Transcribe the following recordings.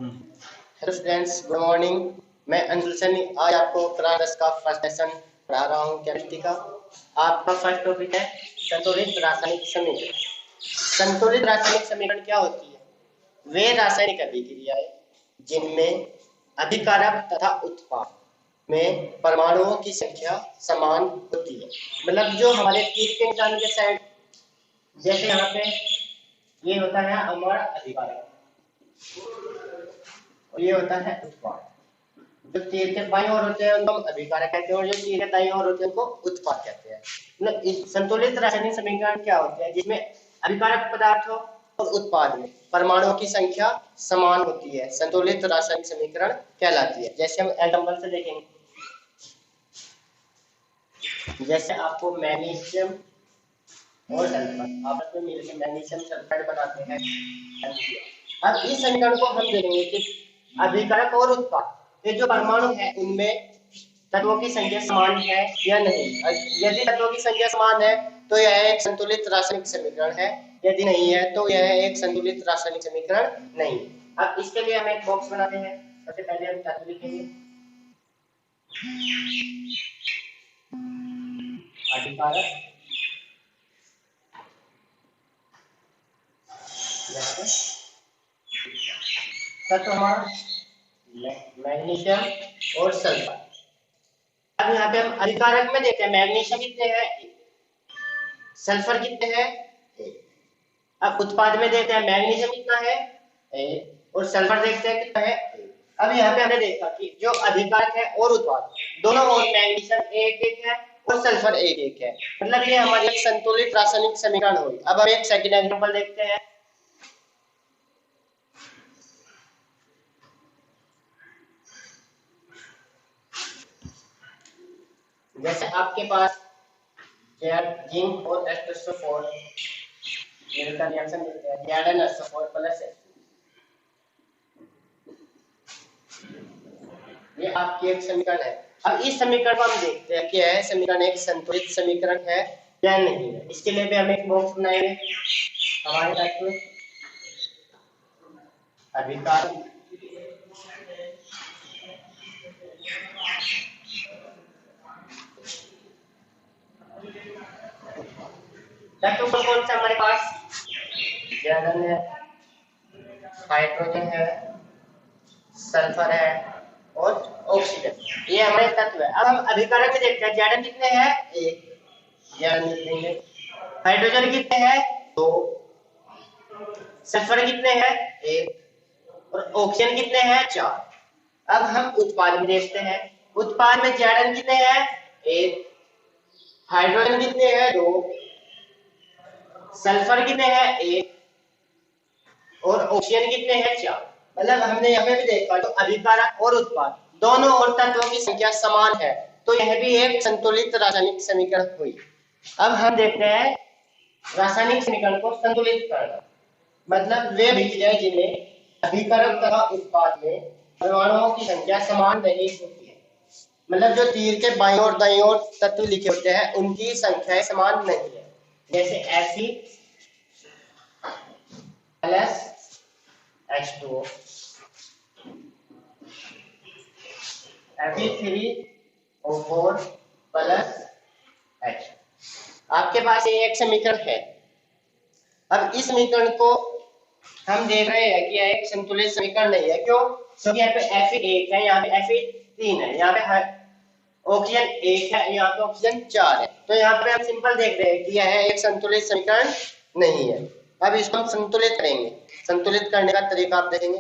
Hello students, good morning. मैं अंशुल सैनी आज आपको क्लास 10 का फर्स्ट लेसन पढ़ा रहा हूँ केमिस्ट्री का। आपका फर्स्ट टॉपिक है संतुलित रासायनिक समीकरण। संतुलित रासायनिक समीकरण क्या होती है? वे रासायनिक अभिक्रियाएं जिनमें अभिकारक तथा उत्पाद में परमाणुओं की संख्या समान होती है। मतलब जो हमारे तीर के निशान के साइड, जैसे यहाँ पे ये होता है हमारा अभिकारक और ये होता है उत्पाद। जो तीर के बाईं ओर होते हैं उनको हम अभिकारक कहते हैं और जो तीर के दाईं ओर होते हैं उनको उत्पाद कहते हैं। मतलब संतुलित रासायनिक समीकरण क्या होते हैं? जिसमें अभिकारक पदार्थ हो और उत्पाद में परमाणुओं की संख्या समान होती है, संतुलित रासायनिक समीकरण कहलाती है। जैसे हम एग्जांपल से देखेंगे, जैसे आपको मैग्नीशियम और सल्फर आपस में मिलकर मैग्नीशियम सल्फाइड बनाते हैं। अब इस समीकरण को हम देखेंगे कि अभिकारक और उत्पाद ये जो परमाणु है उनमें तत्वों की संख्या समान है या नहीं। यदि तत्वों की संख्या समान है तो यह एक संतुलित रासायनिक समीकरण है, यदि नहीं है तो यह एक संतुलित रासायनिक समीकरण नहीं। अब इसके लिए हम एक बॉक्स बनाते हैं। सबसे पहले हम तत्व लिखेंगे अभिकारक, तत्व हमारा मैग्नीशियम और सल्फर। अब यहाँ पे हम अभिकारक में देखते हैं मैग्नीशियम कितने हैं, सल्फर कितने हैं, अब उत्पाद में देखते हैं मैग्नीशियम कितना है और सल्फर देखते हैं कितना है। अब यहाँ पे हमने देखा कि जो अभिकारक है और उत्पाद दोनों और मैग्नीशियम एक एक है और सल्फर एक एक है। मतलब ये हमारी एक संतुलित रासायनिक समीकरण हुई। अब हम एक सेकंड एग्जांपल देखते हैं। जैसे आपके पास जिंक और एस्टोसोफोर मिलकर रिएक्शन देते हैं, ZnSO4 प्लस ये आपकी एक समीकरण है। अब इस समीकरण को हम देखते हैं कि यह समीकरण एक संतुलित समीकरण है या नहीं है। इसके लिए भी हम एक बॉक्स बनाएंगे। हमारे तत्व अभिकारक, तत्व कौन सा हमारे पास? Zn है, हाइड्रोजन है, सल्फर है और ऑक्सीजन, ये हमारे तत्व है। अब हम अभिकारक में देखते हैं Zn कितने हैं, एक, Zn लिखेंगे। हाइड्रोजन कितने हैं, दो, सल्फर कितने हैं, एक, और ऑक्सीजन कितने हैं, चार। अब हम उत्पाद में देखते हैं। उत्पाद में Zn कितने हैं, एक, हाइड्रोजन कितने हैं, दो, सल्फर कितने हैं, एक, और ऑक्सीजन कितने हैं, चार। मतलब हमने यहाँ पे भी देखा तो अभिकारक और उत्पाद दोनों और तत्वों की संख्या समान है, तो यह भी एक संतुलित रासायनिक समीकरण हुई। अब हम देखते हैं रासायनिक समीकरण को संतुलित करना। मतलब वे अभिक्रियाएं जिनमें अभिकारक तथा उत्पाद में परमाणुओं की संख्या समान नहीं होती है। मतलब जो तीर के बाईं और दाईं ओर तत्व लिखे होते हैं उनकी संख्याएं समान नहीं है। जैसे Fe plus H2O, Fe3O4 plus H। आपके पास ये एक समीकरण है। अब इस समीकरण को हम देख रहे हैं कि यह एक संतुलित समीकरण नहीं है। क्यों? क्योंकि यहाँ पे Fe1 है, यहाँ पे Fe3 है, यहाँ पे ऑक्सीजन 1 है, यहाँ पे ऑक्सीजन 4 है। तो यहाँ पे हम सिंपल देख रहे हैं कि यह एक संतुलित समीकरण नहीं है। अब इसको हम संतुलित करेंगे। संतुलित करने का तरीका आप देखेंगे।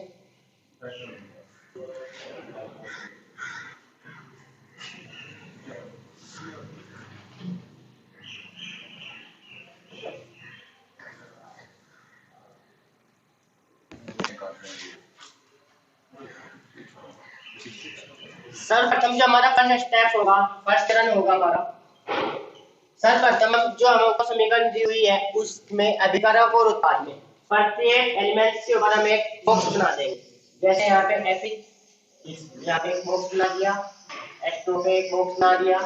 सर्वप्रथम जो हमारा फर्स्ट स्टेप होगा, फर्स्ट चरण होगा हमारा, सर्वप्रथम जो हमको समीकरण दी हुई है उसमें अभिकारक और उत्पाद में प्रत्येक एलिमेंट के ऊपर हम एक बॉक्स बना देंगे। जैसे यहाँ पे Fe, यहाँ पे एक बॉक्स बना दिया, H2 पे एक बॉक्स बना दिया,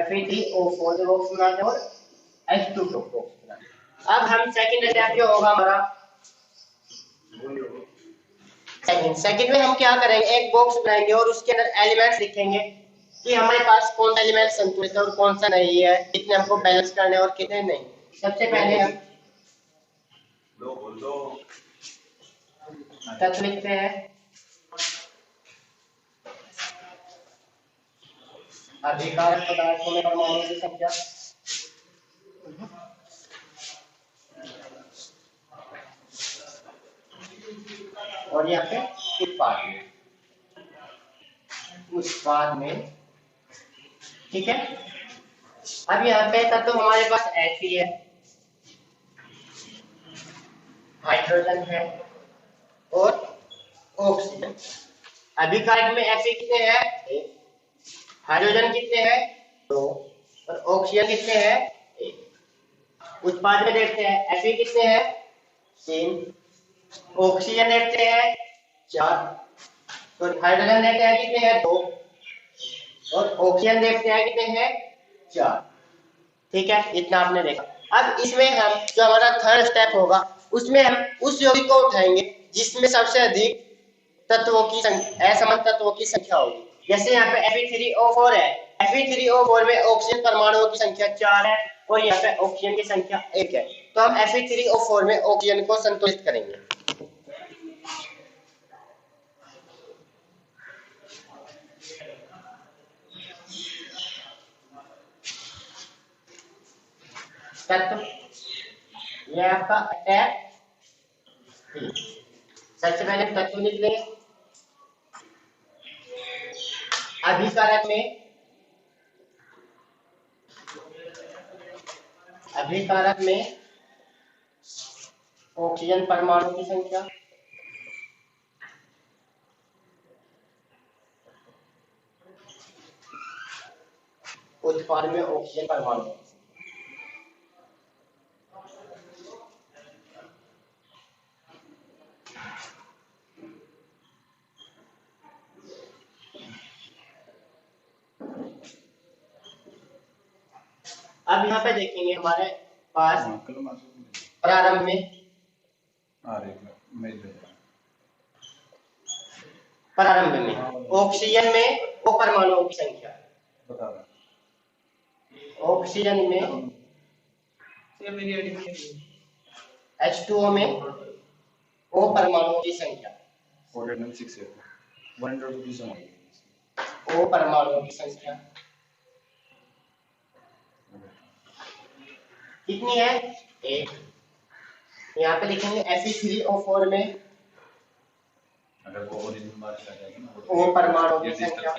Fe3O4 पे बॉक्स बना दिया और H2 पे बॉक्स बना दिया। अब हम सेकंड स्टेप जो होगा हमारा सेकंड में हम क्या करेंगे, एक बॉक्स बनाएंगे और उसके अंदर एलिमेंट्स लिखेंगे कि हमारे पास कौन सा एलिमेंट संतुलित है और कौन सा नहीं है, कितने हमको बैलेंस करने हैं और कितने नहीं। सबसे पहले हम तत्व लिखते हैं, अभिकारक पदार्थों में परमाणुओं की संख्या, और यहाँ पे उत्पाद में, ठीक है। अब यहाँ पे तत्व हमारे पास Fe है, हाइड्रोजन है और ऑक्सीजन। अभिकारक में Fe कितने हैं, 1, हाइड्रोजन कितने हैं, 2, और ऑक्सीजन कितने हैं, 1। उत्पाद में देखते हैं Fe कितने हैं, 3, ऑक्सीजन देखते हैं 4, तो हाइड्रोजन देखते हैं कितने हैं, 2, और ऑक्सीजन देखते हैं कितने हैं, 4। ठीक है, इतना आपने देखा। अब इसमें हम जो हमारा थर्ड स्टेप होगा उसमें हम उस यौगिक को उठाएंगे जिसमें सबसे अधिक तत्वों की संख्या, असमान तत्वों की संख्या होगी। जैसे यहाँ पे Fe3O4 है, Fe3O4 में ऑक्सीजन परमाणुओं की संख्या 4 है और यहाँ पे ऑक्सीजन की संख्या 1 है, तो हम Fe3O4 में ऑक्सीजन को संतुलित करेंगे। तत्व ये आपका अटैक, सबसे पहले तत्व लिख लेंगे। अभिकारक में ऑक्सीजन परमाणु की संख्या, उत्पाद में ऑक्सीजन परमाणु। अब यहाँ पे देखेंगे हमारे पास प्रारंभ में ऑक्सीजन में ओ परमाणुओं की संख्या, ऑक्सीजन में H2O में ओ परमाणुओं की संख्या, ओ परमाणुओं की संख्या कितनी है, 1। यहाँ पे लिखेंगे Fe3O4 में ओ परमाणुओं की संख्या,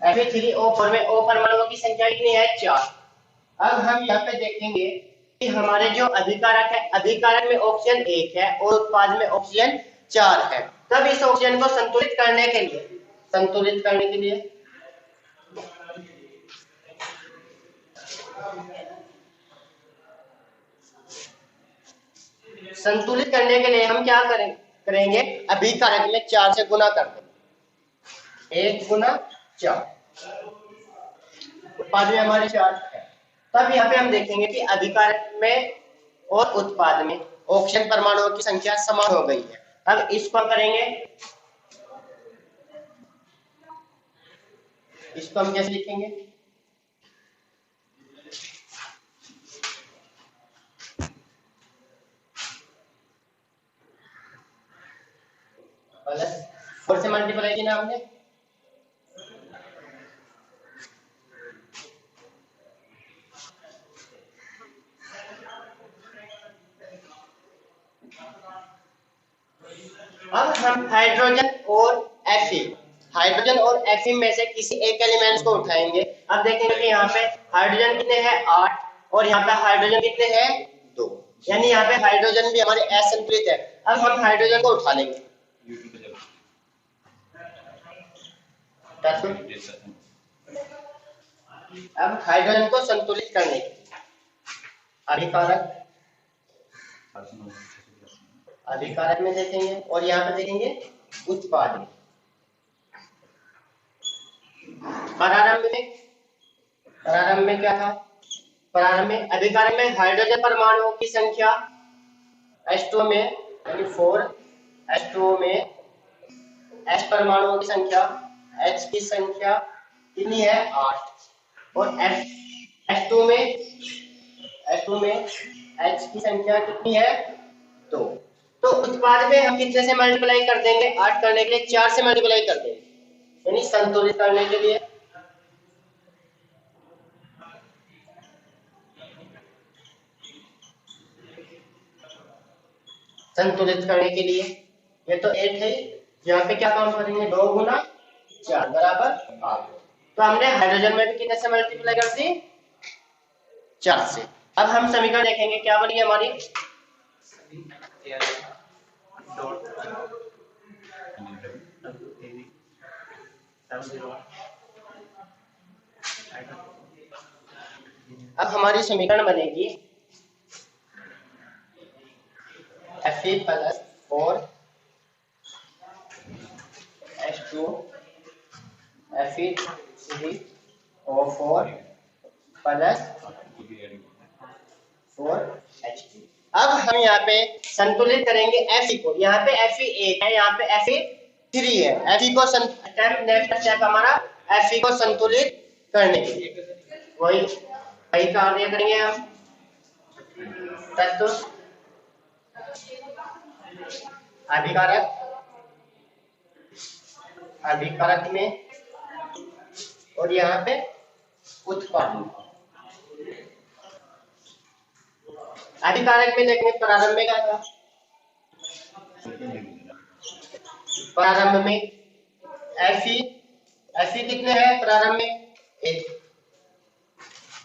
Fe3O4 में ओ परमाणुओं की संख्या कितनी है, 4। अब हम यहाँ पे देखेंगे कि हमारे जो अभिकारक है, अभिकारक में ऑक्सीजन 1 है और उत्पाद में ऑक्सीजन 4 है। तब इस ऑक्सीजन को संतुलित करने के लिए हम क्या करेंगे, अभिकारक में 4 से गुना कर देंगे, 1 गुना 4, उत्पाद में हमारे 4 है। तब यहाँ पे हम देखेंगे कि अभिकारक में और उत्पाद में ऑक्सीजन परमाणुओं की संख्या समान हो गई है। अब इसको करेंगे, इसको हम कैसे लिखेंगे, प्लस 4 से मल्टीप्लाई किया हमने, अब हम हाइड्रोजन और Fe में से किसी एक एलिमेंट्स को उठाएंगे। अब देखेंगे कि यहाँ पे हाइड्रोजन कितने हैं, 8, और यहाँ पे हाइड्रोजन कितने हैं, 2, यानी यहाँ पे हाइड्रोजन भी हमारे असंतुलित है। अब हम हाइड्रोजन को उठा लेंगे, अब हाइड्रोजन को संतुलित करने के लिए अभिकारक में देखेंगे और यहाँ पे देखेंगे उत्पाद में। प्रारंभ में क्या था, प्रारंभ में अभिकारक में हाइड्रोजन परमाणुओं की संख्या H2 में यानी 4, H2 में H परमाणुओं की संख्या, H की संख्या कितनी है 8 और H2 में H की संख्या कितनी है 2। तो उत्पाद में हम कितने से मल्टीप्लाई कर देंगे, 8 करने के लिए 4 से मल्टीप्लाई कर देंगे, यानी संतुलित करने के लिए ये तो 8 है, यहाँ पे क्या काम करेंगे 2 गुना 4 बराबर 8। तो हमने हाइड्रोजन में भी कितने से मल्टीप्लाई कर दी 4 से। अब हम समीकरण देखेंगे क्या बनी हमारी, अब हमारी समीकरण बनेगी Fe plus 4 H2 Fe3O4 plus 4H2। अब हम यहाँ पे संतुलित करेंगे Fe को, यहाँ पे Fe1 है, यहाँ पे Fe3 है। Fe को नेक्स्ट स्टेप हमारा Fe को संतुलित करने के लिए वही कार्य करेंगे हम। तत्व अभिकारक में और यहाँ पे उत्पाद में। अभिकारक में देखेंगे प्रारंभ में क्या था, प्रारंभ में Fe कितने हैं प्रारंभ में 1,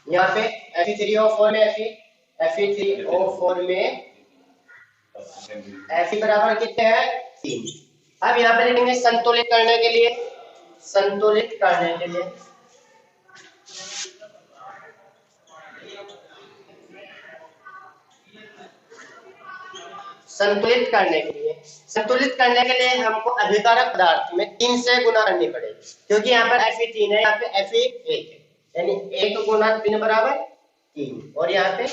यहाँ पे Fe3O4 में Fe3O4 में Fe बराबर कितने हैं 3। अब यहाँ पे लिखेंगे संतुलित करने के लिए हमको अभिकारक पदार्थ में 3 से गुना करनी पड़ेगी, क्योंकि यहाँ पर Fe3 है, यहाँ पे Fe1 है, यानी 1 गुना 3 बराबर 3 और यहाँ पे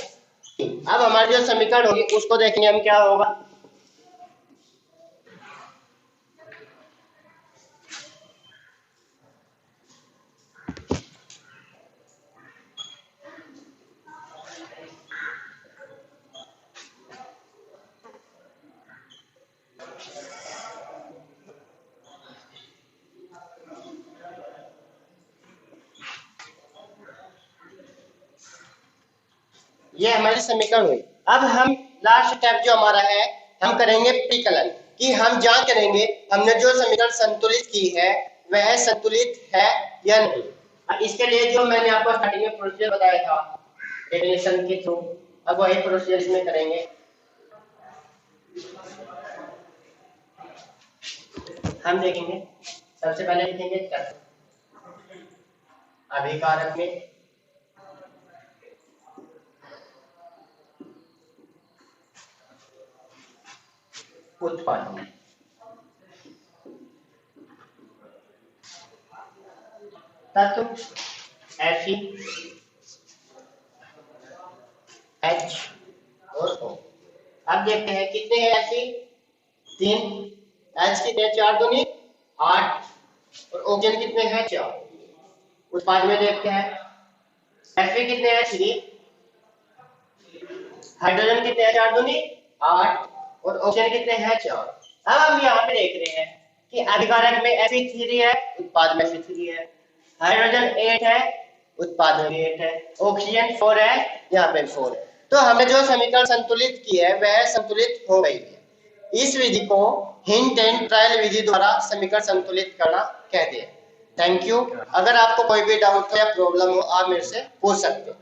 3। अब हमारी जो समीकरण होगी उसको देखेंगे हम क्या होगा। ये हमारी समीकरण हुई। अब हम लास्ट स्टेप जो हमारा है हम करेंगे प्रतिकलन, कि हम जांच करेंगे हमने जो समीकरण संतुलित की है वह संतुलित है या नहीं। अब इसके लिए जो मैंने आपको स्टार्टिंग में प्रोसीजर बताया था डेफिनेशन के थ्रू, अब वही प्रोसीजर इसमें करेंगे। हम देखेंगे सबसे पहले लिखेंगे तत्व अभिकारक में उत्पाद में। तत्व Fe H और O। अब देखते हैं कितने हैं Fe 3, H कितने 4 दूनी 8 और ऑक्सीजन कितने हैं 4। उत्पाद में देखते हैं Fe कितने हैं 3, हाइड्रोजन कितने हैं 4 दूनी 8 और ऑक्सीजन कितने हैं 4। अब हम यहाँ पे देख रहे हैं कि अभिकारक में Fe3 है, उत्पाद में Fe3 है, हाइड्रोजन 8 है, उत्पाद में 8 है, ऑक्सीजन 4 है, यहाँ पे 4 है। तो हमने जो समीकरण संतुलित की है वह संतुलित हो गई है। इस विधि को हिंट एंड ट्रायल विधि द्वारा समीकरण संतुलित करना कहते हैं। Thank you. अगर आपको कोई भी डाउट या प्रॉब्लम हो आप मेरे से पूछ सकते हैं।